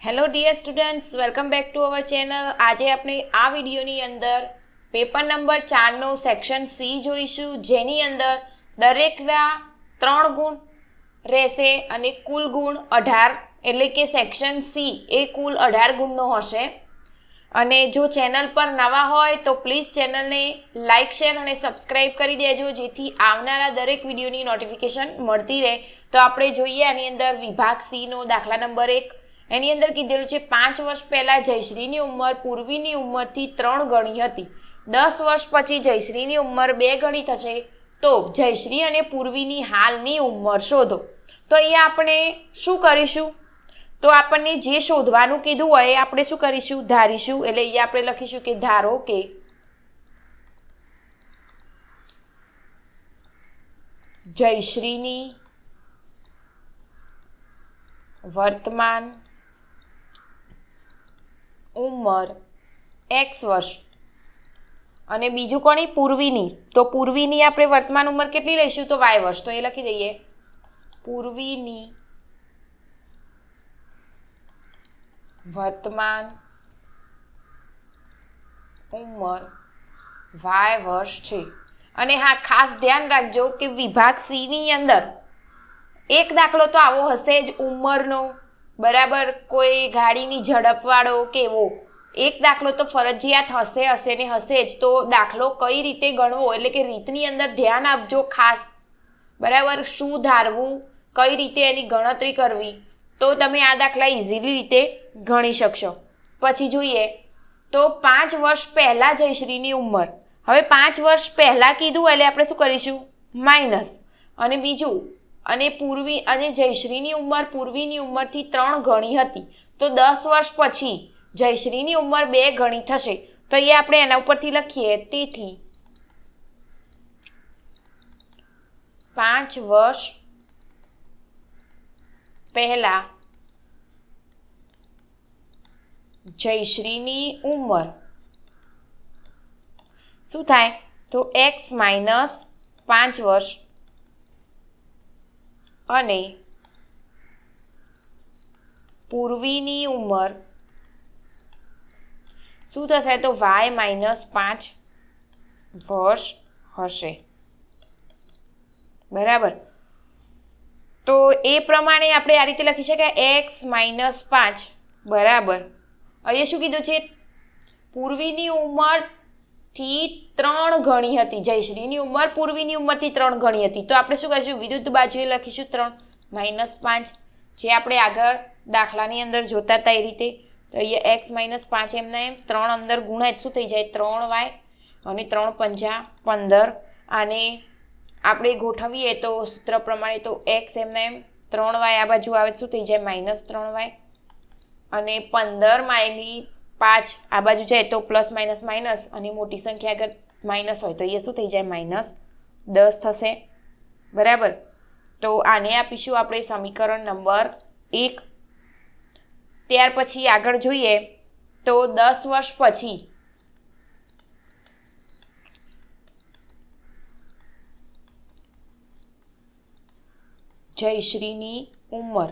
Hello dear students, welcome back to our channel. આજે આપણે આ વિડીયોની અંદર પેપર નંબર 4નો સેક્શન સી જોઈશું, જેની અંદર દરેકના 3 ગુણ રહેશે અને કુલ ગુણ 18, એટલે કે સેક્શન સી એ કુલ 18 ગુણનો હશે. અને જો ચેનલ પર નવા હોય તો પ્લીઝ ચેનલને લાઇક, શેર અને સબસ્ક્રાઈબ કરી દેજો, જેથી આવનારા દરેક વિડીયોની નોટિફિકેશન મળતી રહે. તો આપણે જોઈએ આની અંદર વિભાગ સીનો દાખલા નંબર 1. એની અંદર કીધેલું છે 5 વર્ષ પહેલાં જયશ્રીની ઉંમર પૂર્વીની ઉંમરથી 3 ગણી હતી. 10 વર્ષ પછી જયશ્રીની ઉંમર 2 ગણી થશે, તો જયશ્રી અને પૂર્વીની હાલની ઉંમર શોધો. તો અહીંયા આપણે શું કરીશું? તો આપણને જે શોધવાનું કીધું હોય એ આપણે શું કરીશું? ધારીશું. એટલે અહીંયા આપણે લખીશું કે ધારો કે જયશ્રીની વર્તમાન ઉંમર x વર્ષ અને બીજું કોની? પૂર્વીની. તો પૂર્વીની આપણે વર્તમાન ઉંમર કેટલી લઈશું? તો y વર્ષ. તો એ લખી દઈએ, પૂર્વીની વર્તમાન ઉંમર y વર્ષ છે. અને હા, ખાસ ધ્યાન રાખજો કે વિભાગ સી ની અંદર એક દાખલો તો આવો હશે જ ઉંમરનો, બરાબર, કોઈ ગાડીની ઝડપવાળો કે એવો એક દાખલો તો ફરજિયાત હશે ને હશે જ. તો દાખલો કઈ રીતે ગણવો, એટલે કે રીતની અંદર ધ્યાન આપજો ખાસ, બરાબર. શું ધારવું, કઈ રીતે એની ગણતરી કરવી, તો તમે આ દાખલા ઇઝીલી રીતે ગણી શકશો. પછી જોઈએ તો 5 વર્ષ પહેલાં જયશ્રીની ઉંમર. હવે 5 વર્ષ પહેલાં કીધું એટલે આપણે શું કરીશું? માઇનસ. અને બીજું, અને પૂર્વી અને જયશ્રીની ઉંમર પૂર્વીની ઉંમરથી 3 ગણી હતી, તો 10 વર્ષ પછી જયશ્રીની ઉંમર 2 ગણી થશે. તો એ આપણે એના ઉપરથી લખીએ, તેથી 5 વર્ષ પહેલા જયશ્રીની ઉંમર શું થાય? તો x - 5 વર્ષ અને પૂર્વીની ઉંમર શું થશે? તો y - 5 વર્ષ હશે, બરાબર. તો એ પ્રમાણે આપણે આ રીતે લખી શકાય, x - 5 બરાબર. અહીંયા શું કીધું છે? પૂર્વીની ઉંમરથી 3 ગણી હતી. જયશ્રીની ઉંમર પૂર્વીની ઉંમરથી 3 ગણી હતી. તો આપણે શું કરીશું? વિરુદ્ધ બાજુએ લખીશું 3 - 5, જે આપણે આગળ દાખલાની અંદર જોતા હતા એ રીતે. તો અહીંયા x - 5 એમના એમ 3 અંદર ગુણાય શું થઈ જાય? 3y અને 3 × 5 = 15. આને આપણે ગોઠવીએ તો સૂત્ર પ્રમાણે તો x એમના એમ 3y આ બાજુ આવે શું થઈ જાય? -3y અને 15 - 5 આ બાજુ જાય તો પ્લસ માઇનસ માઇનસ, અને મોટી સંખ્યા આગળ માઇનસ હોય તો એ શું થઈ જાય? -10 થશે, બરાબર. તો આને આપીશું આપણે સમીકરણ નંબર 1. ત્યાર પછી આગળ જોઈએ તો 10 વર્ષ પછી જયશ્રીની ઉંમર.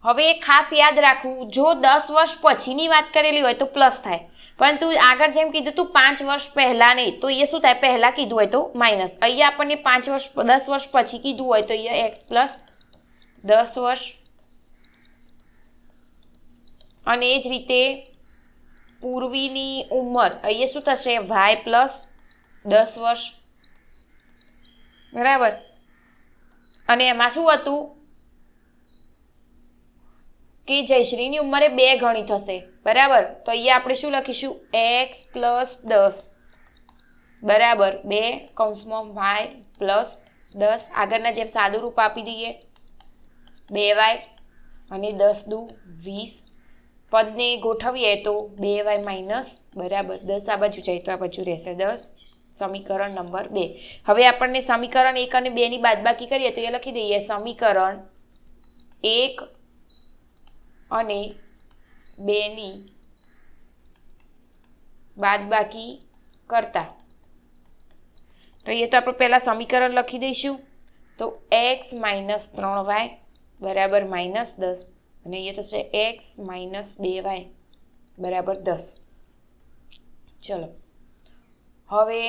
હવે ખાસ યાદ રાખવું, જો 10 વર્ષ પછીની વાત કરેલી હોય તો પ્લસ થાય, પરંતુ આગળ જેમ કીધું તું 5 વર્ષ પહેલાં નહીં, તો એ શું થાય? પહેલાં કીધું હોય તો માઇનસ. અહીંયા આપણને 10 વર્ષ પછી કીધું હોય તો અહીંયા x + 10 વર્ષ, અને એ જ રીતે પૂર્વીની ઉંમર અહીંયા શું થશે? y + 10 વર્ષ, બરાબર. અને એમાં શું હતું કે જયશ્રીની ઉંમરે 2 ગણી થશે, બરાબર. તો અહીંયા આપણે શું લખીશું? x + 10 બરાબર 2 કૌંસમાં y + 10. આગળના જેમ સાદું રૂપ આપી દઈએ, 2y અને 10 દુ 20. પદને ગોઠવીએ તો 2y - બરાબર 10 આ બાજુ જાય તો આ બાજુ રહેશે 10. સમીકરણ નંબર 2. હવે આપણને સમીકરણ 1 અને 2 ની બાદબાકી કરીએ તો એ લખી દઈએ, સમીકરણ 1 અને 2 ની બાદબાકી કરતા. તો એ તો આપણે પહેલાં સમીકરણ લખી દઈશું. તો x - 3y બરાબર -10 અને અહીંયા થશે એક્સ માઇનસ 2y બરાબર 10. ચલો હવે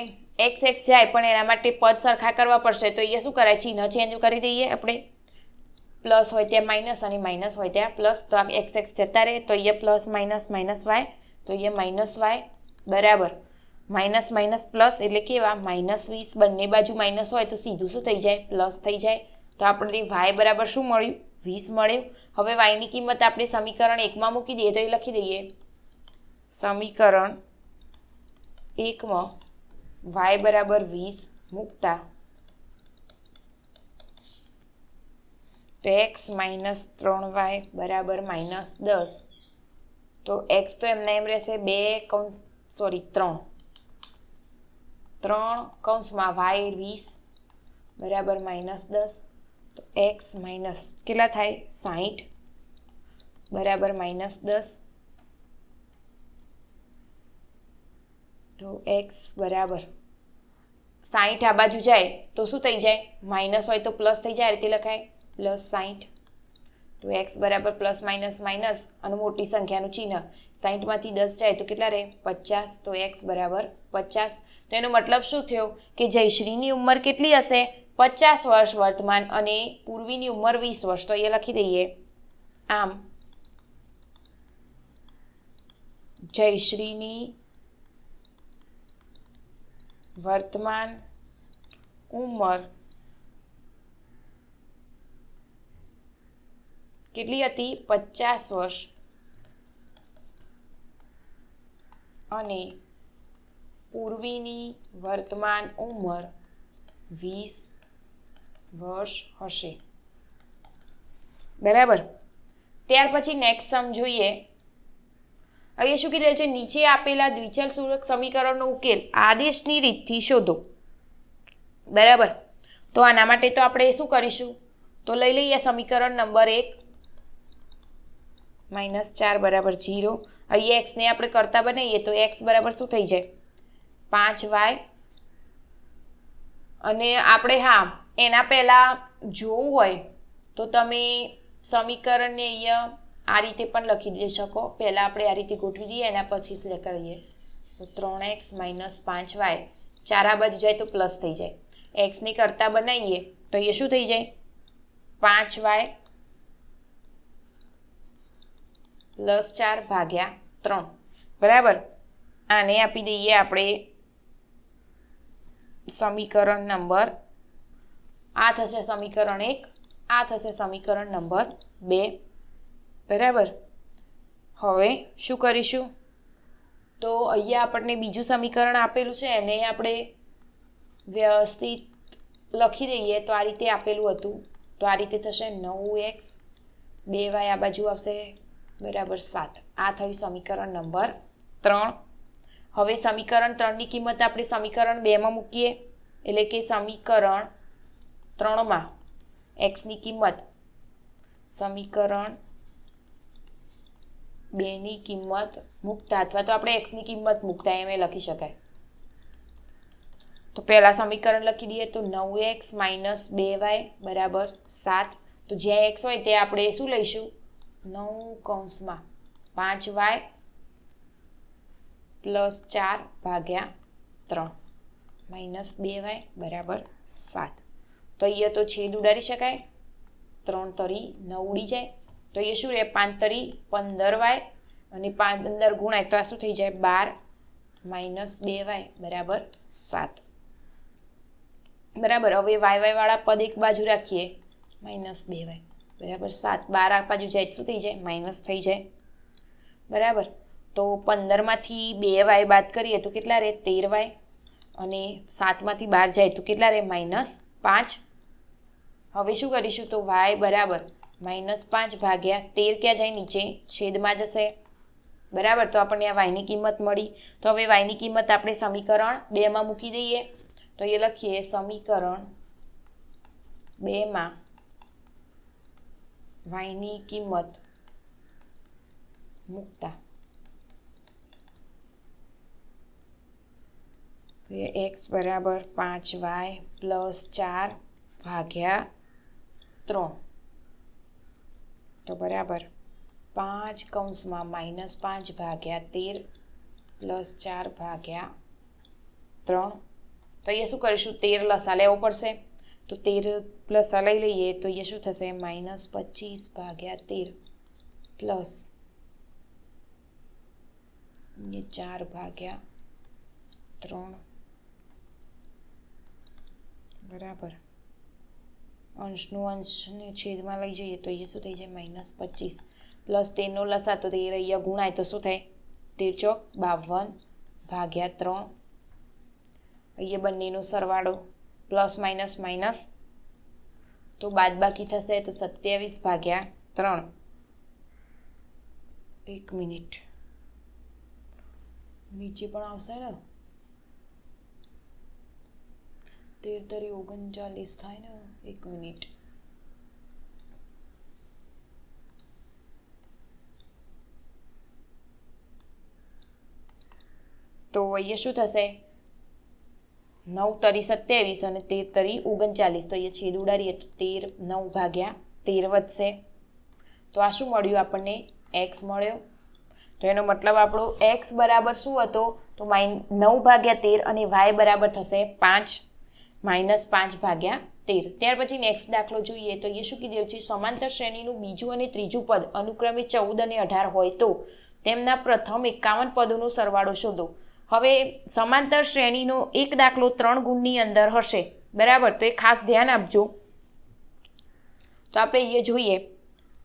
એક્સ એક્સ જાય પણ એના માટે પદ સરખા કરવા પડશે. તો અહીંયા શું કરાય, ચિહ્ન ચેન્જ કરી દઈએ આપણે. પ્લસ હોય ત્યાં માઇનસ અને માઇનસ હોય ત્યાં પ્લસ. તો આ એક્સ એક્સ જતા રહે. તો અહીંયા પ્લસ માઇનસ માઇનસ વાય. તો અહીંયા માઇનસ વાય બરાબર માઇનસ માઇનસ પ્લસ એટલે કેવા -20. બંને બાજુ માઇનસ હોય તો સીધું શું થઈ જાય, પ્લસ થઈ જાય. તો આપણે વાય બરાબર શું મળ્યું, 20 મળ્યું. હવે વાયની કિંમત આપણે સમીકરણ 1માં મૂકી દઈએ. તો એ લખી દઈએ સમીકરણ 1માં વાય બરાબર 20 મૂકતા તો એક્સ માઇનસ 3y બરાબર -10. તો એક્સ તો એમના એમ રહેશે 3 કૌંસમાં વાય 20 બરાબર -10. તો એક્સ માઇનસ કેટલા થાય 60 બરાબર -10. તો એક્સ બરાબર 60 આ બાજુ જાય તો શું થઈ જાય, માઇનસ હોય તો પ્લસ થઈ જાય. આ રીતે લખાય +60. તો એક્સ બરાબર પ્લસ માઇનસ માઇનસ અને મોટી સંખ્યાનું ચિહ્ન 60માંથી 10 જાય તો કેટલા રહે 50. તો એક્સ બરાબર 50. તો એનો મતલબ શું થયો કે જયશ્રીની ઉંમર કેટલી હશે, 50 વર્ષ વર્તમાન અને પૂર્વીની ઉંમર 20 વર્ષ. તો અહીંયા લખી દઈએ આમ જયશ્રીની વર્તમાન ઉંમર કેટલી હતી 50 વર્ષ અને પૂર્વીની વર્તમાન ઉંમર 20 વર્ષ હશે. બરાબર. ત્યાર પછી નેક્સ્ટ સમ જોઈએ. અહીંયા શું કીધું છે, નીચે આપેલા દ્વિચલ સૂચક સમીકરણનો ઉકેલ આદેશની રીતથી શોધો. બરાબર. તો આના માટે તો આપણે શું કરીશું, તો લઈ લઈએ સમીકરણ નંબર 1 -4 બરાબર 0. અહીંયા એક્સને આપણે કરતા બનાવીએ તો એક્સ બરાબર શું થઈ જાય 5y. અને આપણે એના પહેલાં જોવું હોય તો તમે સમીકરણને અહીંયા આ રીતે પણ લખી દઈ શકો. પહેલાં આપણે આ રીતે ગોઠવી દઈએ, એના પછી સિલેક્ટ કરીએ તો 3x - 5y. 4 આ બાજુ જાય તો પ્લસ થઈ જાય. એક્સને કરતા બનાવીએ તો એ શું થઈ જાય 5y + 4 ભાગ્યા 3. બરાબર. આને આપી દઈએ આપણે સમીકરણ નંબર, આ થશે સમીકરણ 1, આ થશે સમીકરણ નંબર 2. બરાબર. હવે શું કરીશું, તો અહીંયા આપણને બીજું સમીકરણ આપેલું છે એને આપણે વ્યવસ્થિત લખી દઈએ. તો આ રીતે આપેલું હતું તો આ રીતે થશે 9x 2y આ બાજુ આવશે બરાબર 7. આ થયું સમીકરણ નંબર 3. હવે સમીકરણ 3ની કિંમત આપણે સમીકરણ 2માં મૂકીએ. એટલે કે સમીકરણ 3માં એક્સની કિંમત સમીકરણ 2ની કિંમત મૂકતા, અથવા તો આપણે એક્સની કિંમત મૂકતા એમ લખી શકાય. તો પહેલાં સમીકરણ લખી દઈએ તો 9x - 2y બરાબર 7. તો જ્યાં એક્સ હોય તે આપણે શું લઈશું 9 કૌંસમાં 5y + 4 ભાગ્યા 3 -2y બરાબર 7. તો અહીંયા તો છેદ ઉડાડી શકાય, 3 તરી 9 ઉડી જાય. તો એ શું રહે 5 તરી 15y અને 5 અંદર ગુણાય તો આ શું થઈ જાય 12 - 2y બરાબર 7. બરાબર. હવે વાય વાળા પદ એક બાજુ રાખીએ -2y બરાબર 7. 12 આ બાજુ જાય શું થઈ જાય માઇનસ થઈ જાય. બરાબર. તો 15માંથી 2y બાદ કરીએ તો કેટલા રહે 13y અને 7માંથી 12 જાય તો કેટલા રહે -5. હવે શું કરીશું, તો y બરાબર -5 ભાગ્યા 13 ક્યાં જાય નીચે છેદમાં જશે. બરાબર. તો આપણને આ yની કિંમત મળી. તો હવે yની કિંમત આપણે સમીકરણ 2માં મૂકી દઈએ. તો એ લખીએ સમીકરણ 2માં yની કિંમત મૂકતા x બરાબર 5y + 4 ભાગ્યા 3. તો બરાબર 5 કૌંસમાં -5 ભાગ્યા 13 પ્લસ 4 ભાગ્યા 3. તો અહીંયા શું કરીશું? 13 લસા લેવો પડશે. તો 13 લસા લઈ લઈએ તો અહીંયા શું થશે? -25 ભાગ્યા 13 પ્લસ 4 ભાગ્યા 3 બરાબર. અંશનું અંશને છેદમાં લઈ જઈએ તો અહીંયા શું થઈ જાય? -25 પ્લસ 13નો લસા તો 13 અહીંયા ગુણાય તો શું થાય? 13 ચોક 52 ભાગ્યા 3. અહીંયા બંનેનો સરવાળો પ્લસ માઇનસ માઇનસ તો બાદ બાકી થશે તો 27 ભાગ્યા 3. 1 મિનિટ, નીચે પણ આવશે ને? 13 × 39 થાય ને? 1 મિનિટ. તો અહીંયા શું થશે? 9 તરી 27 અને 13 તરી 39. તો અહીંયા છેદ ઉડાડીએ તો 13 9 ભાગ્યા 13 વધશે. તો આ શું મળ્યું આપણને? x મળ્યો. તો એનો મતલબ આપણો x બરાબર શું હતો? તો 9 ભાગ્યા 13 અને y બરાબર થશે 5 -5 ભાગ્યા 13. ત્યાર પછી નેક્સ્ટ દાખલો જોઈએ તો એ શું કીધું છે? સમાંતર શ્રેણીનું બીજું અને ત્રીજું પદ અનુક્રમે 14 અને 18 હોય તો તેમના પ્રથમ 51 પદોનો સરવાળો શોધો. હવે સમાંતર શ્રેણીનો એક દાખલો 3 ગુણની અંદર હશે, બરાબર? તો એ ખાસ ધ્યાન આપજો. તો આપણે અહીંયા જોઈએ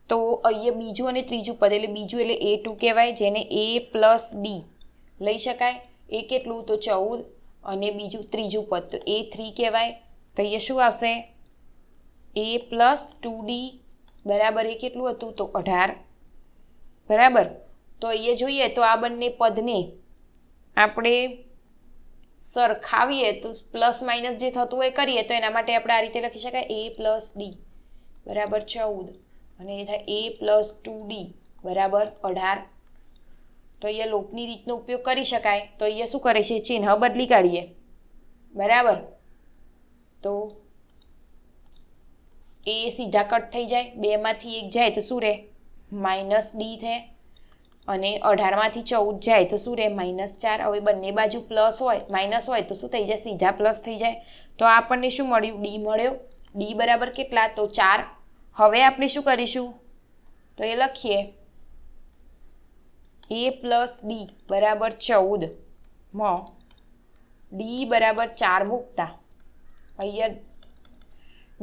તો અહીંયા બીજું અને ત્રીજું પદ, એટલે બીજું એટલે A2 કહેવાય, જેને A + D લઈ શકાય. એ કેટલું? તો 14. અને બીજું ત્રીજું પદ તો A3 કહેવાય. તો અહીંયા શું આવશે? A + 2D બરાબર એ કેટલું હતું? તો 18 બરાબર. તો અહીંયા જોઈએ તો આ બંને પદને આપણે સરખાવીએ તો પ્લસ માઇનસ જે થતું હોય કરીએ તો એના માટે આપણે આ રીતે લખી શકાય A + D બરાબર 14 અને એ થાય A + 2D બરાબર 18. તો અહીંયા લોપની રીતનો ઉપયોગ કરી શકાય. તો અહીંયા શું કરે છે? ચિહ્ન બદલી કાઢીએ, બરાબર. તો એ સીધા કટ થઈ જાય, 2 માંથી 1 જાય તો શું રહે? -D થાય. અને 18માંથી 14 જાય તો શું રહે? -4. હવે બંને બાજુ પ્લસ હોય માઇનસ હોય તો શું થઈ જાય? સીધા પ્લસ થઈ જાય. તો આપણને શું મળ્યું? D મળ્યો. D બરાબર કેટલા? તો 4. હવે આપણે શું કરીશું? તો એ લખીએ A + D બરાબર 14 માં D બરાબર 4 મૂકતા અહીંયા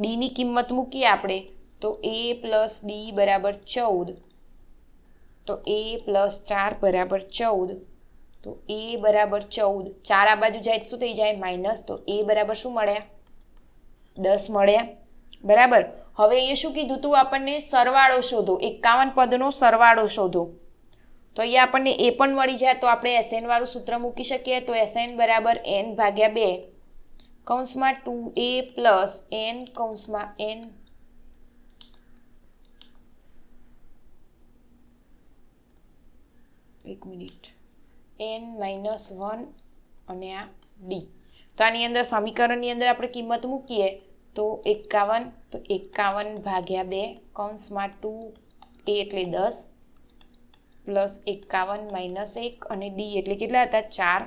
Dની કિંમત મૂકીએ આપણે તો A + D બરાબર 14. તો A + 4 બરાબર 14. તો A બરાબર 14. 4 આ બાજુ જાય શું થઈ જાય? માઇનસ. તો A બરાબર શું મળ્યા? 10 મળ્યા, બરાબર. હવે એ શું કીધું તું આપણને? સરવાળો શોધો, 51 પદનો સરવાળો શોધો. તો અહીંયા આપણને એ પણ મળી જાય તો આપણે SN વાળું સૂત્ર મૂકી શકીએ. તો SN બરાબર n ભાગ્યા 2 કૌંસમાં 2a + n કૌંસમાં n એક મિનિટ n - 1 અને આ d. તો આની અંદર સમીકરણની અંદર આપણે કિંમત મૂકીએ તો 51. તો 51 ભાગ્યા 2 કૌંસમાં 2a એટલે 10 પ્લસ 51 - 1 અને d એટલે કેટલા હતા? 4.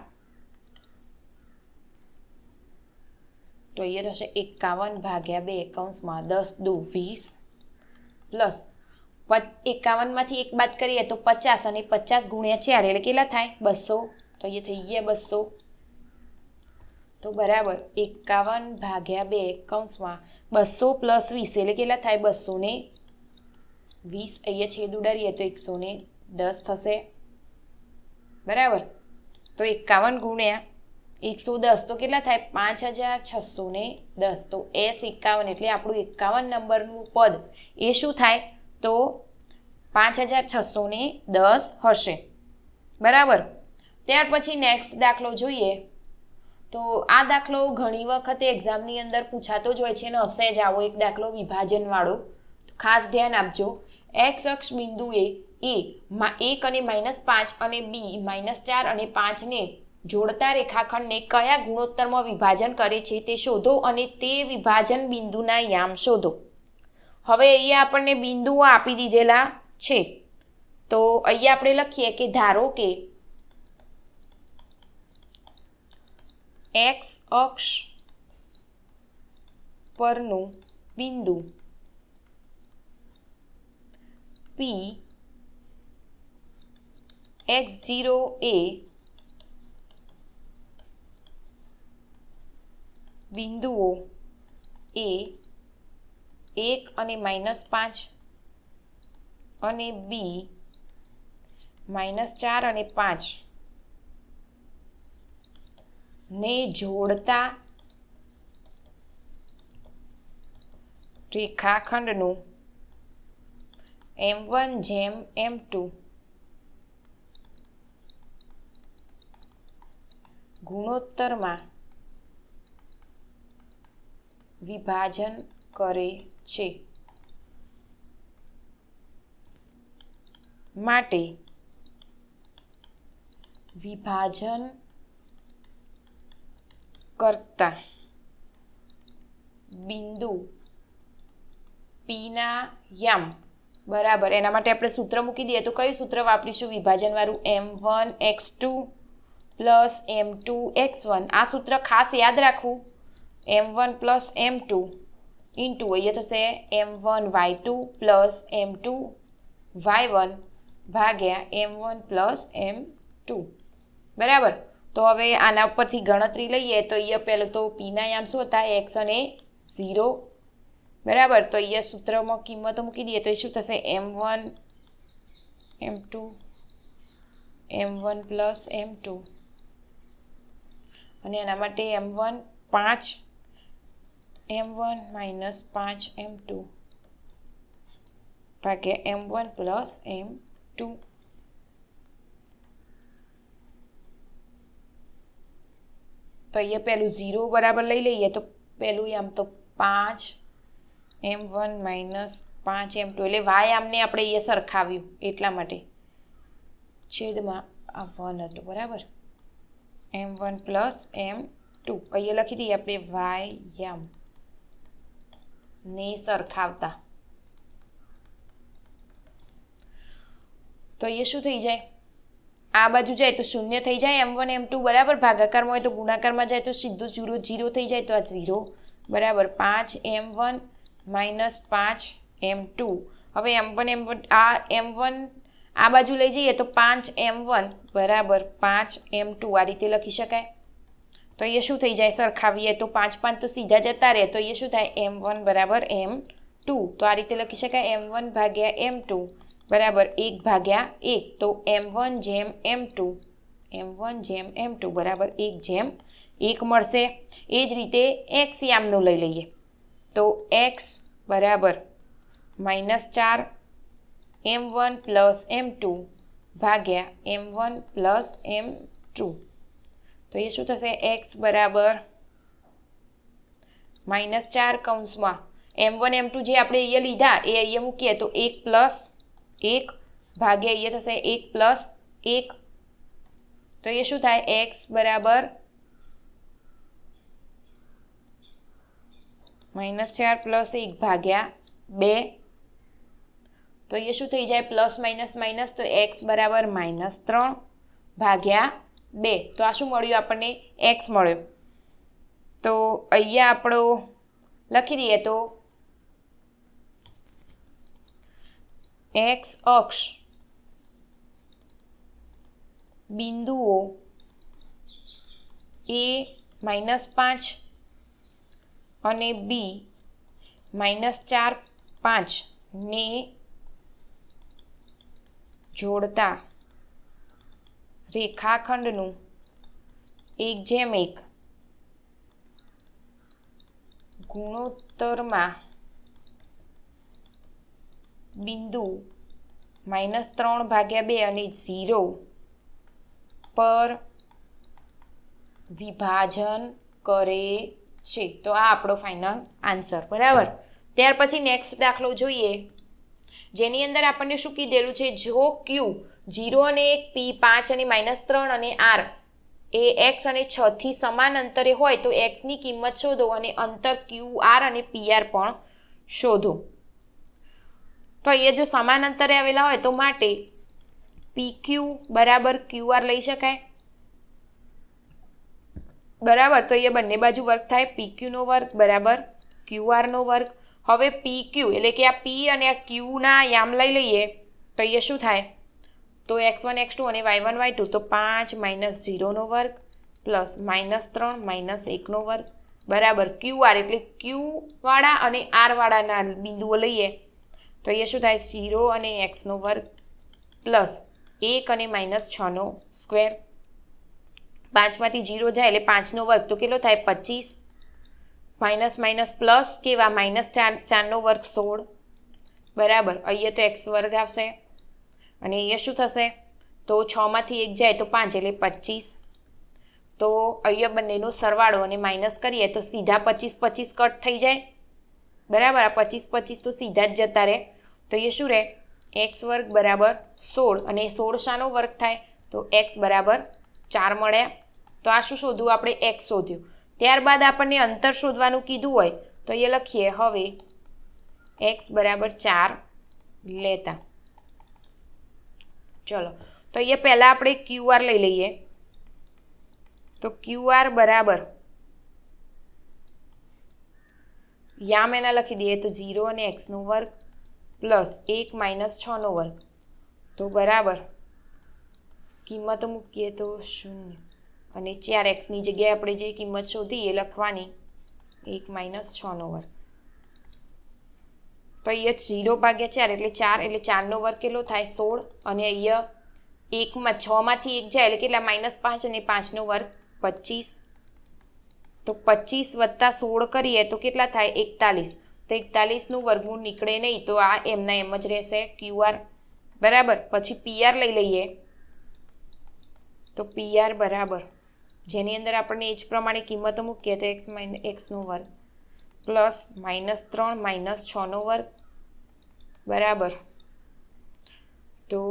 તો અહીંયા થશે 51 ભાગ્યા 2 કૌંસમાં 10 દુ 20 પ્લસ 51માંથી 1 બાદ કરીએ તો 50 અને 50 ગુણ્યા 4 એટલે કેટલા થાય? 200. તો અહીંયા થઈ ગયા 200. તો બરાબર 51 ભાગ્યા 2 કૌંસમાં 200 + 20 એટલે કેટલા થાય? 220. અહીંયા છેદ ઉડાડીએ તો 110 થશે, બરાબર. તો 51 ગુણ્યા 110 તો કેટલા થાય? 5610. તો S51 એટલે આપણું 51 નંબરનું પદ એ શું થાય? તો 5610 હશે, બરાબર. ત્યાર પછી નેક્સ્ટ દાખલો જોઈએ તો આ દાખલો ઘણી વખતે એક્ઝામની અંદર પૂછાતો જ હોય છે અને હશે જ આવો એક દાખલો વિભાજનવાળો. ખાસ ધ્યાન આપજો. x અક્ષ બિંદુએ A 1 અને -5 અને B -4 અને 5 ને જોડતા રેખાખંડને કયા ગુણોત્તરમાં વિભાજન કરે છે તે શોધો અને તે વિભાજન બિંદુના યામ શોધો. હવે અહીંયા આપણને બિંદુઓ આપી દીધેલા છે તો અહીંયા આપણે લખીએ કે ધારો કે એક્સ અક્ષ પરનું બિંદુ પી x0 એ બિંદુઓ એ 1 અને -5 અને બી -4 અને 5 ને જોડતા રેખાખંડનું m1/m2 ગુણોત્તરમાં વિભાજન કરે છે માટે વિભાજન કરતા બિંદુ પીના યામ બરાબર એના માટે આપણે સૂત્ર મૂકી દઈએ તો કયું સૂત્ર વાપરીશું વિભાજનવાળું m1x2 પ્લસ m2x1 આ સૂત્ર ખાસ યાદ રાખવું m1 પ્લસ m2 ઇન્ટુ અહીંયા થશે m1y2 પ્લસ m2y1 ભાગ્યા m1 પ્લસ m2 બરાબર તો હવે આના ઉપરથી ગણતરી લઈએ તો અહીંયા પહેલું તો પીના યામ શું હતા x અને 0 બરાબર તો અહીંયા સૂત્રમાં કિંમતો મૂકી દઈએ તો એ શું થશે m1 m2 m1 plus m2 અને એના માટે m1 5 m1 માઇનસ 5 m2 ભાગ્યા m1 પ્લસ m2 તો અહીંયા પહેલું 0 બરાબર લઈ લઈએ તો પહેલું આમ તો 5 m1 માઇનસ 5 m2 એટલે y આમને આપણે અહીંયા સરખાવ્યું એટલા માટે છેદમાં આ 1 હતું બરાબર m1 પ્લસ m2 અહીંયા લખી દઈએ આપણે y યામ ને સરખાવતા તો અહીંયા શું થઈ જાય આ બાજુ જાય તો 0 થઈ જાય m1 m2 બરાબર ભાગાકારમાં હોય તો ગુણાકારમાં જાય તો સીધું 0 0 થઈ જાય તો આ 0 બરાબર 5 m1 માઇનસ 5 m2 હવે m1 આ m1 આ બાજુ લઈ જઈએ તો 5 m1 બરાબર 5 m2 આ રીતે લખી શકાય તો એ શું થઈ જાય સરખાવીએ તો 5 5 તો સીધા જતા રહે તો એ શું થાય m1 બરાબર m2 તો આ રીતે લખી શકાય m1 ભાગ્યા m2 બરાબર 1 ભાગ્યા 1 તો m1 જેમ m2 બરાબર 1 જેમ 1 મળશે એ જ રીતે x યામનું લઈ લઈએ તો x બરાબર -4 m1 પ્લસ m2 ભાગ્યા m1 પ્લસ m2 તો એ શું થશે x બરાબર -4 કૌંસમાં m1 m2 જે આપણે અહીંયા લીધા એ અહીંયા મૂકીએ તો 1 પ્લસ 1 ભાગ્યા અહીંયા થશે 1 પ્લસ 1 તો એ શું થાય x બરાબર -4 પ્લસ 1 ભાગ્યા 2 તો એ શું થઈ જાય પ્લસ માઇનસ માઇનસ તો x બરાબર -3 ભાગ્યા 2 તો આ શું મળ્યું આપણને x મળ્યો તો અહીંયા આપણો લખી દઈએ તો x અક્ષ બિંદુઓ a -5 અને b -4 5 ને જોડતા રેખાખંડનું 1:1 ગુણોત્તરમાં બિંદુ -3/2 અને 0 પર વિભાજન કરે છે તો આ આપણો ફાઇનલ આન્સર બરાબર ત્યાર પછી નેક્સ્ટ દાખલો જોઈએ જેની અંદર આપણને શું કીધેલું છે જો q 0 અને 1 p 5 અને -3 અને r એ x અને 6 થી સમાન અંતરે હોય તો x ની કિંમત શોધો અને અંતર qr અને pr પણ શોધો તો અહીંયા જો સમાન અંતરે આવેલા હોય તો માટે PQ બરાબર QR લઈ શકાય, બરાબર. તો એ બંને બાજુ વર્ગ થાય, PQ નો વર્ગ બરાબર QR નો વર્ગ. હવે PQ એટલે કે આ P અને આ Q ના યામ લઈ લઈએ તો એ શું થાય, તો x1 x2 અને y1 y2, તો 5 - 0 નો વર્ગ પ્લસ -3 - 1 નો વર્ગ બરાબર QR એટલે Q વાળા અને R વાળાના બિંદુઓ લઈએ તો એ શું થાય, 0 અને x નો વર્ગ પ્લસ 1 અને -6 નો સ્ક્વેર. 5 માંથી 0 જાય એટલે 5 નો વર્ગ તો કેટલો થાય, 25 માઇનસ પ્લસ કેવા -4 નો વર્ગ 16 બરાબર. અહીંયા તો x વર્ગ આવશે અને અહીંયા શું થશે, તો 6 માંથી 1 જાય તો 5 એટલે 25. તો અહીંયા બંનેનો સરવાળો અને માઇનસ કરીએ તો સીધા 25 25 કટ થઈ જાય બરાબર. આ 25 25 તો સીધા જ જતા રહે. તો એ શું રહે, x વર્ગ બરાબર 16 અને 16 શાનો વર્ગ થાય, તો x બરાબર 4 મળ્યા. તો આ શું શોધવું આપણે, x શોધ્યું. ત્યારબાદ આપણને અંતર શોધવાનું કીધું હોય તો એ લખીએ હવે x બરાબર 4 લેતા. ચલો તો અહીંયા પહેલાં આપણે QR લઈ લઈએ. તો QR બરાબર યામ એના લખી દઈએ તો 0 અને x નો વર્ગ પ્લસ 1 - 6 નો વર્ગ, તો બરાબર કિંમત મૂકીએ તો 0 અને 4x ની જગ્યાએ આપણે જે કિંમત શોધી એ લખવાની 1 - 6 નો વર્ગ. તો અહીંયા 0/4 એટલે 4 એટલે 4 નો વર્ગ કેટલો થાય, 16 અને અહીંયા 6 માંથી 1 જાય એટલે કેટલા, -5 અને 5 નો વર્ગ 25. તો 25 વત્તા 16 કરીએ તો કેટલા થાય, 41. તો 41 નું વર્ગમૂળ નીકળે નહીં તો આ એમના એમ જ રહેશે QR બરાબર. પછી PR લઈ લઈએ તો PR બરાબર જેની અંદર આપણને એ જ પ્રમાણે કિંમતો મૂકીએ તો x નો વર્ગ પ્લસ -3 - 6 નો વર્ગ બરાબર. તો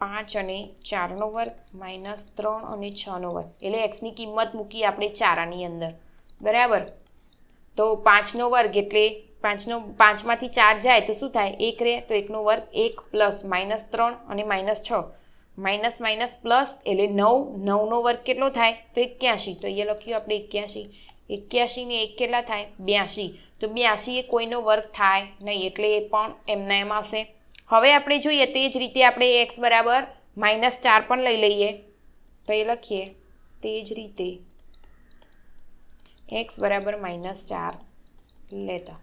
5 અને 4 નો વર્ગ -3 અને 6 નો વર્ગ એટલે xની કિંમત મૂકી આપણે 4 આની અંદર બરાબર. તો 5 નો વર્ગ એટલે 5 માંથી 4 જાય તો શું થાય, 1 રહે તો 1 નો વર્ગ 1 પ્લસ -3 અને -6 માઇનસ પ્લસ એટલે 9 નો વર્ગ કેટલો થાય, તો 81. તો અહીંયા લખ્યું આપણે 81 ને 1 કેટલા થાય, 82. તો 82 એ કોઈનો વર્ગ થાય નહીં એટલે એ પણ એમના એમ આવશે. હવે આપણે જોઈએ તે જ રીતે આપણે x બરાબર -4 પણ લઈ લઈએ તો એ લખીએ તે જ રીતે x બરાબર -4 લેતા.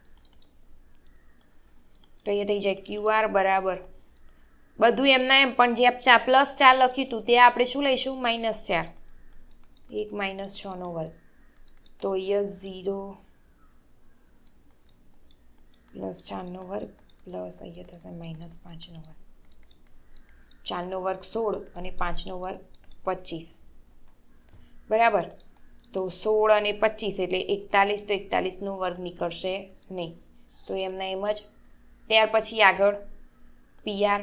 તો એ થઈ જાય QR બરાબર બધું એમના એમ પણ જે +4 લખ્યું હતું તે આપણે શું લઈશું, -4 1 - 6 નો વર્ગ. તો અહીંયા 0 + 4 નો વર્ગ પ્લસ અહીંયા થશે -5 નો વર્ગ. 4 નો વર્ગ 16 અને 5 નો વર્ગ 25 બરાબર. તો 16 અને 25 એટલે 41. તો 41 નો વર્ગ નીકળશે નહીં તો એમના એમ જ. ત્યાર પછી આગળ PR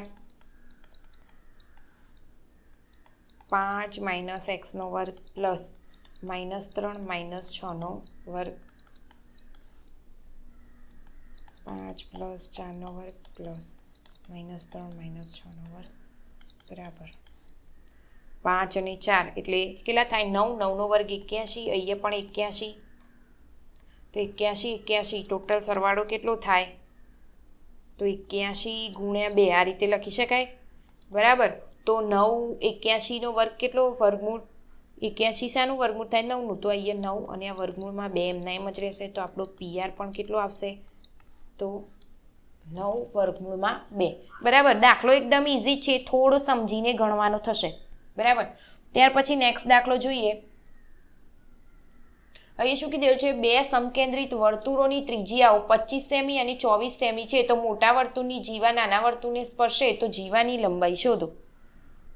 5 - x નો વર્ગ પ્લસ -3 - 6 નો વર્ગ 5 + 4 નો વર્ગ પ્લસ -3 - 6 નો વર્ગ બરાબર. 5 અને 4 એટલે કેટલા થાય, 9 9 નો વર્ગ 81. અહીંયા પણ 81. તો 81 ટોટલ સરવાળો કેટલો થાય, તો 81 × 2 આ રીતે લખી શકાય બરાબર. તો 9 81 નો વર્ગ કેટલો, વર્ગમૂળ 81 શાનું વર્ગમૂળ થાય, 9 નું. તો અહીંયા 9 અને આ વર્ગમૂળમાં 2 એમના એમ જ રહેશે. તો આપણો PR પણ કેટલો આવશે, તો 9 / 2 બરાબર. દાખલો એકદમ ઇઝી છે, થોડો સમજીને ગણવાનો થશે બરાબર. ત્યાર પછી નેક્સ્ટ દાખલો જોઈએ. અહીંયા શું કીધેલું છે, 2 સમકેન્દ્રિત વર્તુળોની ત્રિજ્યાઓ 25 સેમી અને 24 સેમી છે. તો મોટા વર્તુળની જીવા નાના વર્તુળને સ્પર્શે તો જીવાની લંબાઈ શોધો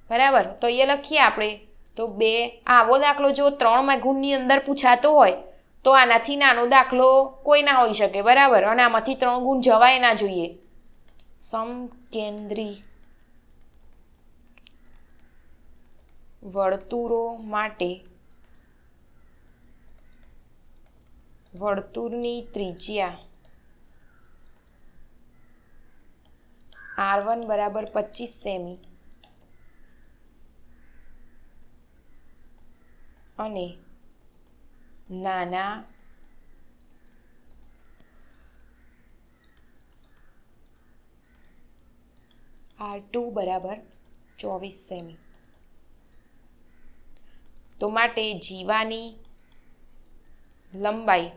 બરાબર. તો અહીંયા લખીએ આપણે તો 2 આવો દાખલો જો 3 ગુણની અંદર પૂછાતો હોય તો આનાથી નાનો દાખલો કોઈ ના હોઈ શકે બરાબર. અને આમાંથી 3 ગુણ જવાય ના જોઈએ. સમકેન્દ્રી વર્તુળો માટે વર્તુળની ત્રિજ્યા R1 બરાબર 25 સેમી અને નાના R2 બરાબર 24 સેમી. તો માટે જીવાની લંબાઈ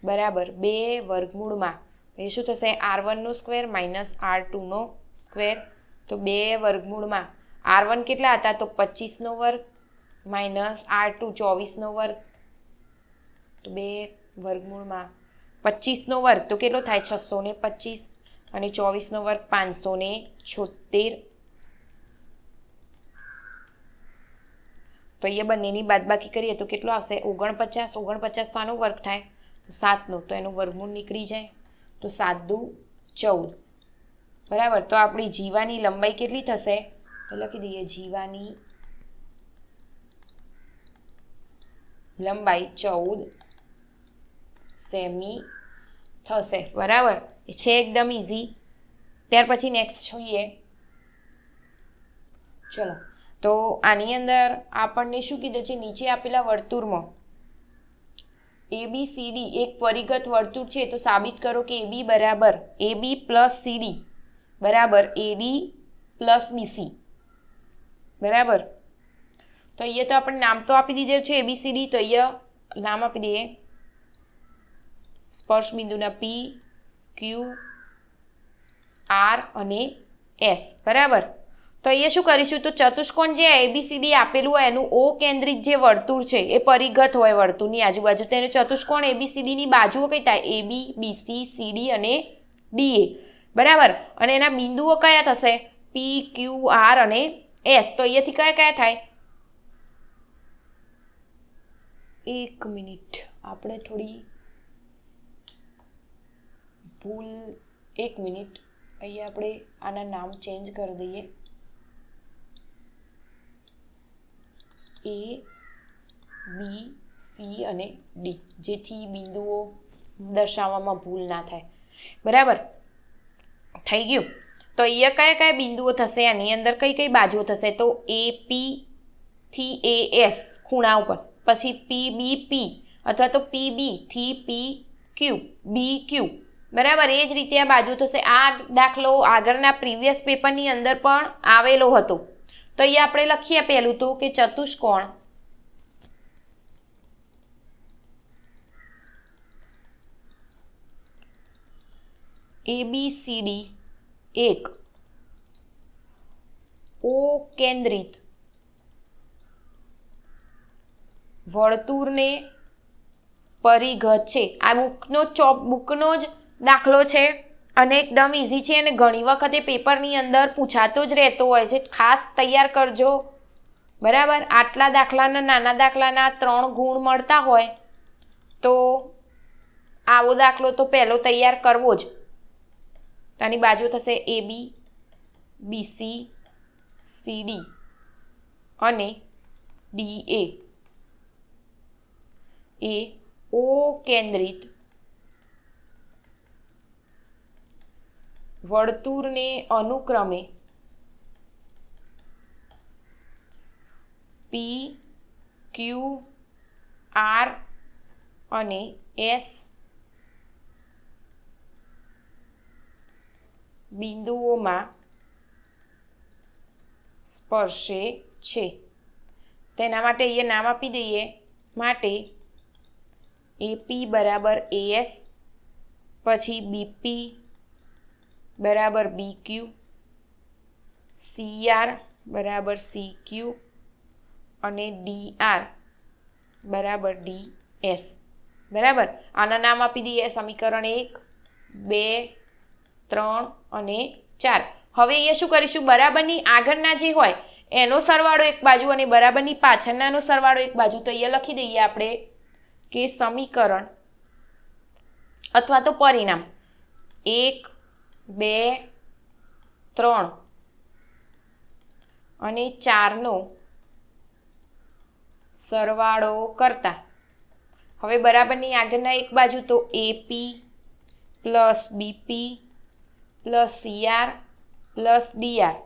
બરાબર 2 વર્ગમૂળમાં એ શું થશે R1 નો સ્ક્વેર માઇનસ R2 નો સ્ક્વેર. તો 2 વર્ગમૂળમાં R1 કેટલા હતા તો 25 નો વર્ગ માઇનસ R2 24 નો વર્ગ. તો 2 વર્ગમૂળમાં 25 નો વર્ગ તો કેટલો થાય 625 અને 24 નો વર્ગ 576. તો અહીંયા બંનેની બાદબાકી કરીએ તો કેટલો આવશે 49. 49 શાનો વર્ગ થાય તો 7નો. તો એનું વર્ગમૂળ નીકળી જાય. તો 7 દુ 14 બરાબર. તો આપણી જીવાની લંબાઈ કેટલી થશે તો લખી દઈએ જીવાની લંબાઈ 14 સેમી થશે. બરાબર એ છે એકદમ ઇઝી. ત્યાર પછી નેક્સ્ટ જોઈએ. ચલો તો આની અંદર આપણને શું કીધું છે નીચે આપેલા વર્તુળમાં ABCD એક પરિઘત વર્તુળ છે તો સાબિત કરો કે AB બરાબર AB પ્લસ CD બરાબર AD પ્લસ BC બરાબર. તો અહીંયા તો આપણે નામ તો આપી દીધેલું છે ABCD. તો અહીંયા નામ આપી દઈએ સ્પર્શ બિંદુના P Q R અને S બરાબર. તો અહીંયા શું કરીશું તો ચતુષ્કોણ જે ABCD આપેલું હોય એનું O કેન્દ્રિત જે વર્તુળ છે એ પરિઘત હોય વર્તુળની આજુબાજુ. તેને ચતુષ્કોણ ABCDની બાજુઓ કઈ થાય AB BC CD અને DA બરાબર. અને એના બિંદુઓ કયા થશે P Q R અને S. તો અહીંયાથી કયા કયા થાય 1 મિનિટ આપણે થોડી ભૂલ 1 મિનિટ અહીંયા આપણે આના નામ ચેન્જ કરી દઈએ A B C અને D જેથી બિંદુઓ દર્શાવવામાં ભૂલ ના થાય બરાબર. થઈ ગયું. તો અહીંયા કયા કયા બિંદુઓ થશે આની અંદર કઈ કઈ બાજુઓ થશે તો AP થી AS ખૂણા ઉપર પછી PBP અથવા તો PB થી PQ BQ બરાબર. એ જ રીતે આ બાજુ થશે. આ દાખલો આગળના પ્રીવિયસ પેપરની અંદર પણ આવેલો હતો. તો અહીંયા આપણે લખીએ પહેલું તો કે ચતુષ્કોણ ABCD એક O કેન્દ્રિત વર્તુળને પરિઘત છે. આ બુકનો જ દાખલો છે અને એકદમ ઇઝી છે અને ઘણી વખતે પેપરની અંદર પૂછાતો જ રહેતો હોય છે. ખાસ તૈયાર કરજો બરાબર. આટલા દાખલાના નાના દાખલાના 3 ગુણ મળતા હોય તો આવો દાખલો તો પહેલો તૈયાર કરવો જ. આની બાજુ થશે AB BC CD અને DA એ O કેન્દ્રિત વર્તુળને અનુક્રમે P Q R અને S બિંદુઓમાં સ્પર્શે છે. તેના માટે અહીંયા નામ આપી દઈએ માટે AP બરાબર AS પછી BP બરાબર BQ CR બરાબર CQ અને DR બરાબર DS બરાબર. આના નામ આપી દઈએ સમીકરણ 1 2 3 અને 4. હવે અહીંયા શું કરીશું બરાબરની આગળના જે હોય એનો સરવાળો એક બાજુ અને બરાબરની પાછળનાનો સરવાળો એક બાજુ. તો અહીંયા લખી દઈએ આપણે કે સમીકરણ અથવા તો પરિણામ 1 2 3 અને 4નો સરવાળો કરતા હવે બરાબરની આગળના એક બાજુ તો AP plus BP plus CR plus DR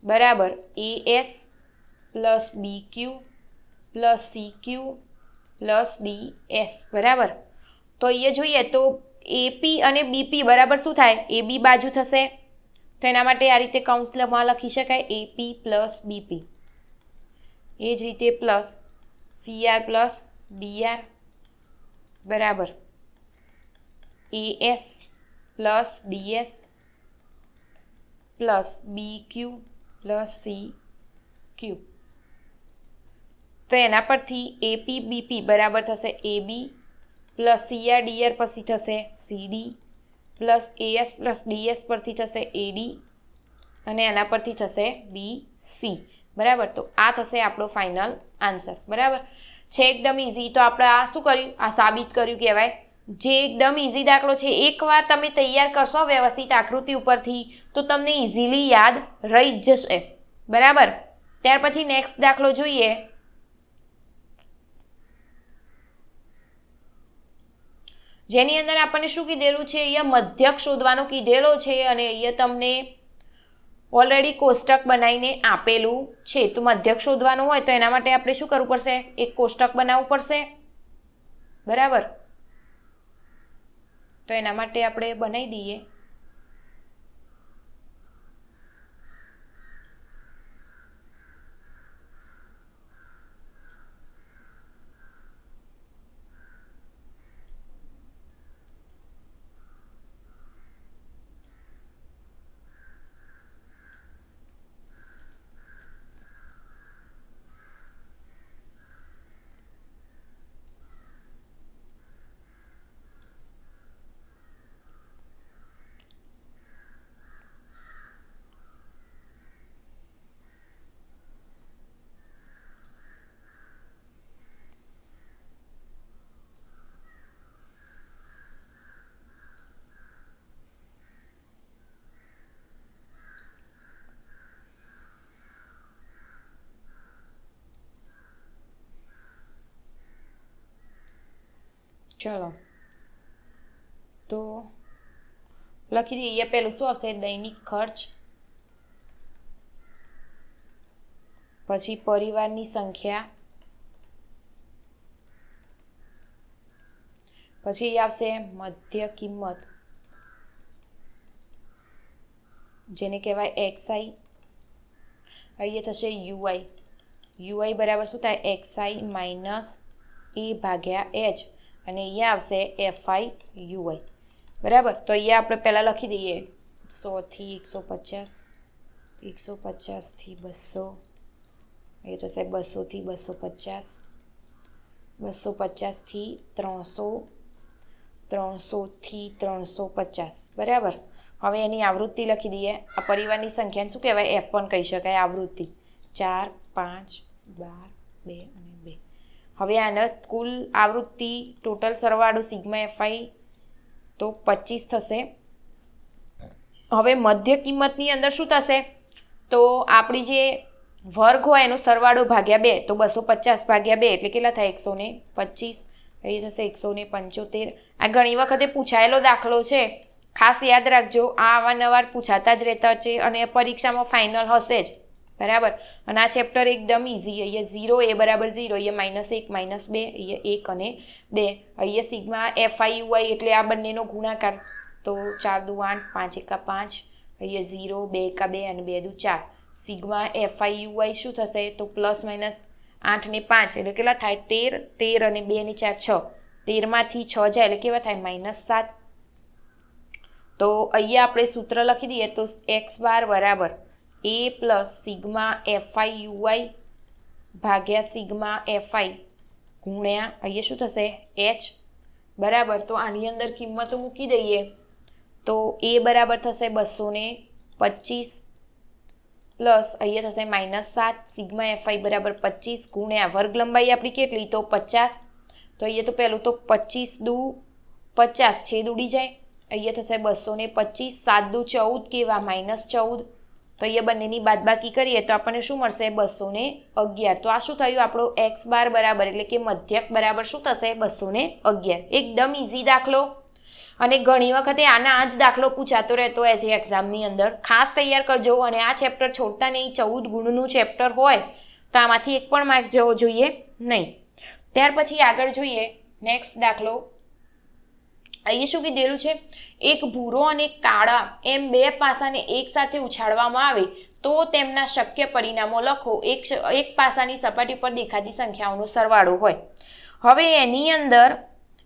બરાબર AS plus BQ plus C Q plus D S બરાબર. તો અહીંયા જોઈએ તો એપી અને બીપી બરાબર શું થાય? એ બી બાજુ થશે, તો એના માટે આ રીતે કૌંસમાં લખી શકાય એપી પ્લસ બીપી. એ જ રીતે પ્લસ સીઆર પ્લસ ડીઆર બરાબર એએસ પ્લસ ડીએસ પ્લસ બી ક્યુ પ્લસ સી ક્યુ. તો એના પરથી એપી બીપી બરાબર થશે એબી પ્લસ સીઆર ડીઆર પછી થશે સીડી પ્લસ એએસ પ્લસ ડીએસ પરથી થશે એડી અને એના પરથી થશે બીસી બરાબર. તો આ થશે આપણો ફાઇનલ આન્સર બરાબર છે. એકદમ ઇઝી. તો આપણે આ શું કર્યું? આ સાબિત કર્યું કહેવાય. જે એકદમ ઇઝી દાખલો છે, એકવાર તમે તૈયાર કરશો વ્યવસ્થિત આકૃતિ ઉપરથી તો તમને ઇઝીલી યાદ રહી જ જશે બરાબર. ત્યાર પછી નેક્સ્ટ દાખલો જોઈએ. જેની અંદર આપણને શું કીધેલું છે? અહીંયા મધ્યક શોધવાનો કીધેલો છે અને અહીંયા તમને ઓલરેડી કોષ્ટક બનાવીને આપેલું છે. તો મધ્યક શોધવાનું હોય તો એના માટે આપણે શું કરવું પડશે? એક કોષ્ટક બનાવવું પડશે બરાબર. તો એના માટે આપણે બનાવી દઈએ. ચલો તો લખી દઈએ. પહેલું શું આવશે? દૈનિક ખર્ચ, પછી પરિવારની સંખ્યા, પછી આવશે મધ્ય કિંમત જેને કહેવાય એક્સઆઈ. અહીંયા થશે યુઆઈ. યુઆઈ બરાબર શું થાય? એક્સઆઈ માઇનસ એ ભાગ્યા એચ અને અહીંયા આવશે એફઆઈ યુઆઈ બરાબર. તો અહીંયા આપણે પહેલાં લખી દઈએ 100 થી 150, 150 થી 200, એ થશે 200 થી 250, 250 થી 300, 300 થી 350 બરાબર. હવે એની આવૃત્તિ લખી દઈએ. આ પરિવારની સંખ્યાને શું કહેવાય? એફ પણ કહી શકાય. આવૃત્તિ 4, 5, 12, 2 અને 2. હવે આના કુલ આવૃત્તિ ટોટલ સરવાળો સિગ્મા એફઆઈ તો 25 થશે. હવે મધ્ય કિંમતની અંદર શું થશે? તો આપણી જે વર્ગ હોય એનો સરવાળો ભાગ્યા 2, તો 250 ભાગ્યા 2 એટલે કેટલા થાય? 125. એ થશે 175. આ ઘણી વખતે પૂછાયેલો દાખલો છે, ખાસ યાદ રાખજો. આ અવારનવાર પૂછાતા જ રહેતા છે અને પરીક્ષામાં ફાઇનલ હશે જ બરાબર. અને આ ચેપ્ટર એકદમ ઇઝી. અહીંયા 0 એ બરાબર 0, અહીંયા -1 -2, અહીંયા 1 અને 2. અહીંયા સિગ્મા એફઆઈ યુઆઈ એટલે આ બંનેનો ગુણાકાર, તો 4 દુ 8, 5 એકા 5, અહીંયા 0, 2 એકા 2 અને 2 દુ 4. સિગ્મા એફઆઈ યુઆઈ શું થશે? તો પ્લસ માઇનસ 8 ને 5 એટલે કેટલા થાય? 13. 13 અને 2 ને 4 6. 13 માંથી 6 જાય એટલે કેવા થાય? -7. તો અહીંયા આપણે સૂત્ર લખી દઈએ તો x બાર બરાબર એ પ્લસ સિગ્મા એફઆઈ યુઆઈ ભાગ્યા સિગ્મા એફઆઈ ગુણ્યા અહીંયા શું થશે? h બરાબર. તો આની અંદર કિંમતો મૂકી દઈએ તો એ બરાબર થશે 225 પ્લસ અહીંયા થશે -7. સિગ્મા એફઆઈ બરાબર 25 ગુણ્યા વર્ગ લંબાઈ આપણી કેટલી? તો 50. તો અહીંયા તો પહેલું તો 25 દુ 50 છેદ ઉડી જાય. અહીંયા થશે 225. 7 દુ 14 કેવા? -14. તો અહીંયા બંનેની બાદબાકી કરીએ તો આપણને શું મળશે? 211. તો આ શું થયું? આપણો x બાર બરાબર એટલે કે મધ્યક બરાબર શું થશે? 211. એકદમ ઇઝી દાખલો અને ઘણી વખતે આ જ દાખલો પૂછાતો રહેતો હોય છે એક્ઝામની અંદર. ખાસ તૈયાર કરજો અને આ ચેપ્ટર છોડતા નહીં. 14 ગુણનું ચેપ્ટર હોય તો આમાંથી એક પણ માર્ક્સ જવો જોઈએ નહીં. ત્યાર પછી આગળ જોઈએ નેક્સ્ટ દાખલો. અહીંયા શું કીધેલું છે? એક ભૂરો અને કાળા એમ બે પાસાને એક સાથે ઉછાળવામાં આવે તો તેમના શક્ય પરિણામો લખો. એક પાસાની સપાટી પર દેખાતી સંખ્યાઓનો સરવાળો હોય. હવે એની અંદર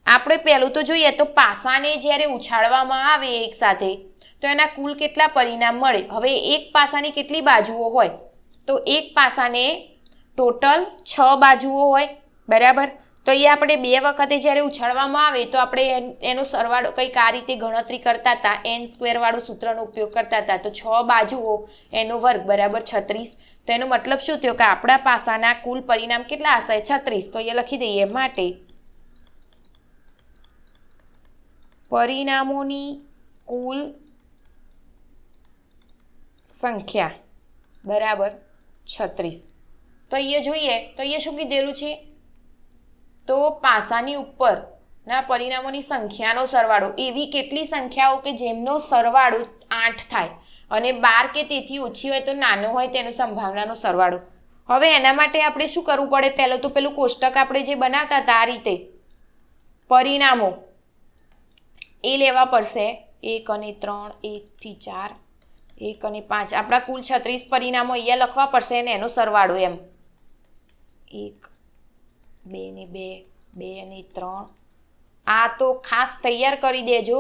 આપણે પહેલું તો જોઈએ તો પાસાને જ્યારે ઉછાળવામાં આવે એક સાથે તો એના કુલ કેટલા પરિણામ મળે. હવે એક પાસાની કેટલી બાજુઓ હોય? તો એક પાસાને ટોટલ 6 બાજુઓ હોય, બરાબર. તો એ આપણે 2 વખતે જ્યારે ઉછાળવામાં આવે તો આપણે એનો સરવાળો કંઈક આ રીતે ગણતરી કરતા હતા, n² વાળું સૂત્રનો ઉપયોગ કરતા હતા. તો 6 બાજુઓ એનો વર્ગ બરાબર 36. તો એનો મતલબ શું થયો કે આપણા પાસાના કુલ પરિણામ કેટલા હશે? 36. તો એ લખી દઈએ. માટે પરિણામોની કુલ સંખ્યા બરાબર 36. તો અહીંયા જોઈએ તો અહીંયા શું કીધેલું છે? તો પાસાની ઉપરના પરિણામોની સંખ્યાનો સરવાળો, એવી કેટલી સંખ્યાઓ કે જેમનો સરવાળો 8 થાય અને 12 કે તેથી ઓછી હોય તો નાનો હોય તેનો સંભાવનાનો સરવાળો. હવે એના માટે આપણે શું કરવું પડે? પહેલું તો પેલું કોષ્ટક આપણે જે બનાવતા હતા આ રીતે પરિણામો એ લેવા પડશે. 1 અને 3, 1 થી 4, 1 અને 5, આપણા કુલ 36 પરિણામો અહીંયા લખવા પડશે અને એનો સરવાળો એમ 1, 2 ને 2, 2 અને 3. આ તો ખાસ તૈયાર કરી દેજો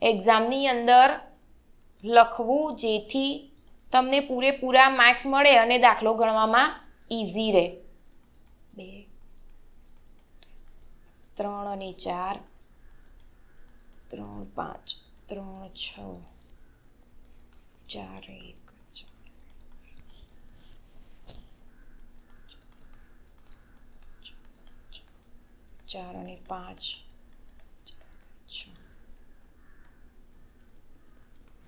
એક્ઝામની અંદર લખવું, જેથી તમને પૂરેપૂરા માર્ક્સ મળે અને દાખલો ગણવામાં ઇઝી રહે. 2, 3 અને 4, 3, 5, 3, 6, 4, 1, 4 અને 5, 6,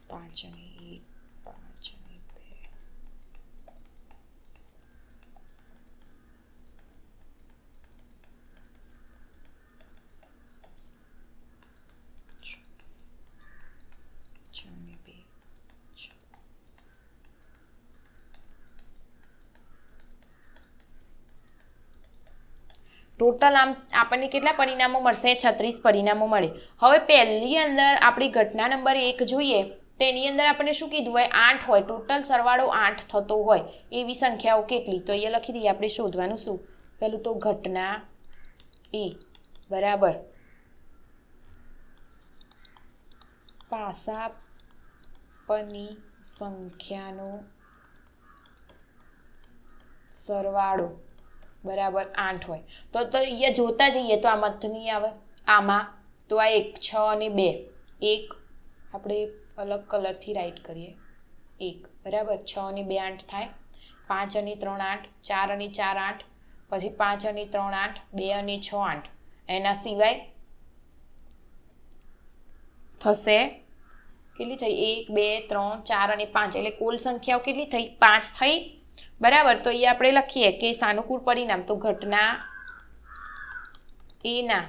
5 અને 1, 5 અને 2, 6 અને 2, 6. ટોટલ આમ આપણને કેટલા પરિણામો મળશે? 36 પરિણામો મળે. હવે પહેલી અંદર આપણી ઘટના નંબર 1 જોઈએ તો એની અંદર આપણને શું કીધું હોય? 8 હોય. ટોટલ સરવાળો 8 થતો હોય એવી સંખ્યાઓ કેટલી? તો અહીંયા લખી દઈએ. આપણે શોધવાનું શું? પહેલું તો ઘટના એ બરાબર પાસા પરની સંખ્યાનો સરવાળો બરાબર 8 હોય. તો અહીંયા જોતા જઈએ તો આમાં તો નહીં આવે. આમાં તો આ 1, 6 અને 2, 1 આપણે અલગ કલરથી રાઈટ કરીએ. 1 બરાબર 6 અને 2 8 થાય. 5 અને 3 8, 4 અને 4 8, પછી 5 અને 3 8, 2 અને 6 8. એના સિવાય થશે કેટલી થઈ? 1, 2, 3, 4 અને 5. એટલે કુલ સંખ્યાઓ કેટલી થઈ? 5 થઈ, બરાબર. તો અહીંયા આપણે લખીએ કે સાનુકૂળ પરિણામ તો ઘટના એના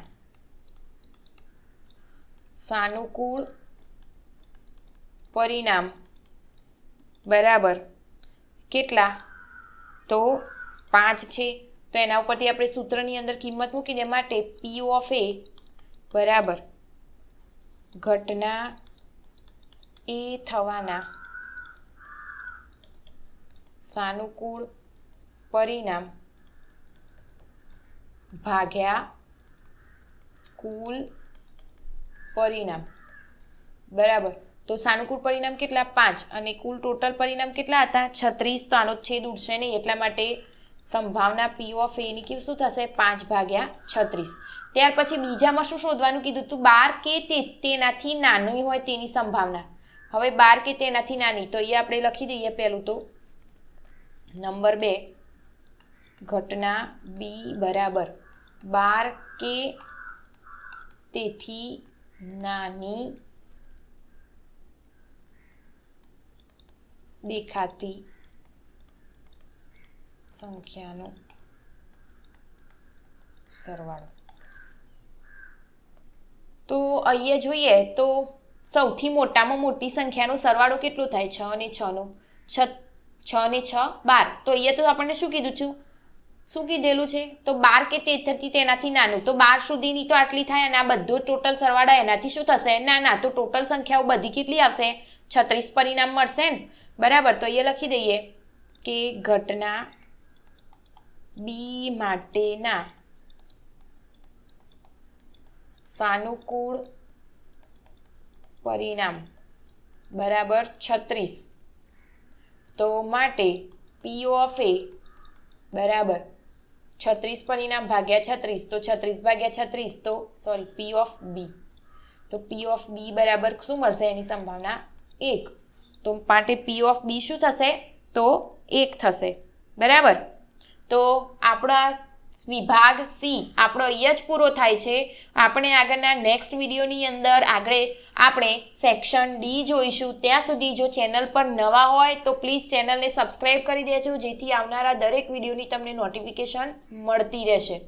સાનુકૂળ પરિણામ બરાબર કેટલા? તો 5 છે. તો એના ઉપરથી આપણે સૂત્રની અંદર કિંમત મૂકી દે. માટે P ઓફ A બરાબર ઘટના એ થવાના સાનુકૂળ પરિણામ ભાગ્યા કુલ પરિણામ બરાબર. તો સાનુકૂળ પરિણામ કેટલા? 5 અને કુલ ટોટલ પરિણામ કેટલા હતા? 36. તો આનો છેદ ઉડશે નહીં એટલા માટે સંભાવના P ઓફ A ની શું થશે? 5/36. ત્યાર પછી બીજામાં શું શોધવાનું કીધું તું? 12 કે તેનાથી નાની હોય તેની સંભાવના. હવે 12 કે તેનાથી નાની તો એ આપણે લખી દઈએ. પહેલું તો નંબર 2 ઘટના B બરાબર 12 કે તેથી નાની દેખાતી સંખ્યાનો સરવાળો. તો અહીંયા જોઈએ તો સૌથી મોટામાં મોટી સંખ્યાનો સરવાળો કેટલો થાય? 6 અને 6 નો 6 અને 6 12. તો અહીંયા તો આપણને શું કીધું છું? શું કીધેલું છે તો 12 કે 13 તેનાથી નાનું તો 12 સુધીની તો આટલી થાય અને આ બધો ટોટલ સરવાળા એનાથી શું થશે ના તો ટોટલ સંખ્યાઓ બધી કેટલી આવશે 36 પરિણામ મળશે ને બરાબર તો એ લખી દઈએ કે ઘટના બી માટેના સાનુકૂળ પરિણામ બરાબર 36 તો માટે પી ઓફ એ બરાબર 36 પરિણામ ભાગ્યા 36 તો 36 ભાગ્યા 36 તો સોરી પી ઓફ બી તો પી ઓફ બી બરાબર શું મળશે એની સંભાવના 1 તો માટે પી ઓફ બી શું થશે તો 1 થશે બરાબર તો આપણા વિભાગ સી આપણો અહીંયા જ પૂરો થાય છે આપણે આગળના નેક્સ્ટ વિડીયોની અંદર આપણે સેક્શન ડી જોઈશું ત્યાં સુધી જો ચેનલ પર નવા હોય તો પ્લીઝ ચેનલને સબસ્ક્રાઈબ કરી દેજો જેથી આવનારા દરેક વિડીયોની તમને નોટિફિકેશન મળતી રહેશે